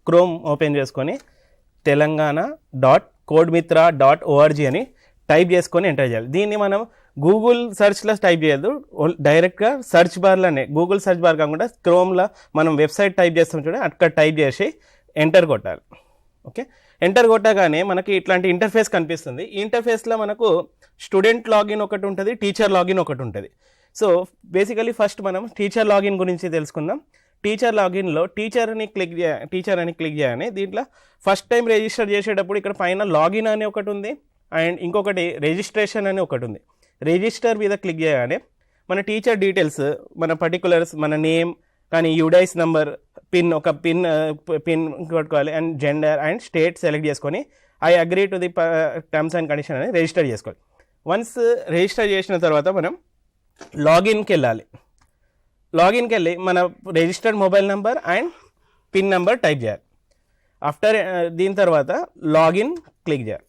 Chrome open చేసుకొని telangana.codemitra.org అని type చేసుకొని ఎంటర్ చేయాలి. దీన్ని మనం గూగుల్ సెర్చ్లో టైప్ చేయొద్దు, డైరెక్ట్గా సెర్చ్ బార్లోనే, గూగుల్ సెర్చ్ బార్ కాకుండా క్రోమ్లో మనం వెబ్సైట్ టైప్ చేస్తాం చూడండి, అక్కడ టైప్ చేసి ఎంటర్ కొట్టాలి. ఓకే, ఎంటర్ కొట్టగానే మనకి ఇట్లాంటి ఇంటర్ఫేస్ కనిపిస్తుంది. ఈ ఇంటర్ఫేస్లో మనకు స్టూడెంట్ లాగిన్ ఒకటి ఉంటుంది, టీచర్ లాగిన్ ఒకటి ఉంటుంది. సో బేసికలీ ఫస్ట్ మనం టీచర్ లాగిన్ గురించి తెలుసుకుందాం. టీచర్ లాగిన్లో టీచర్ అని క్లిక్ చేయాలి. దీంట్లో ఫస్ట్ టైం రిజిస్టర్ చేసేటప్పుడు ఇక్కడ పైన లాగిన్ అని ఒకటి ఉంది, అండ్ ఇంకొకటి రిజిస్ట్రేషన్ అని ఒకటి ఉంది. రిజిస్టర్ మీద క్లిక్ చేయగానే మన టీచర్ డీటెయిల్స్, మన పర్టికులర్స్, మన నేమ్ కానీ యూడైస్ నెంబర్, పిన్ కొట్టుకోవాలి, and gender and state select చేసుకొని I agree to the terms and condition అని రిజిస్టర్ చేసుకోవాలి. వన్స్ రిజిస్టర్ చేసిన తర్వాత మనం లాగిన్కి వెళ్ళాలి. లాగిన్కి వెళ్ళి మన registered mobile number and pin number type చేయాలి. ఆఫ్టర్ దీని తర్వాత లాగిన్ క్లిక్ చేయాలి.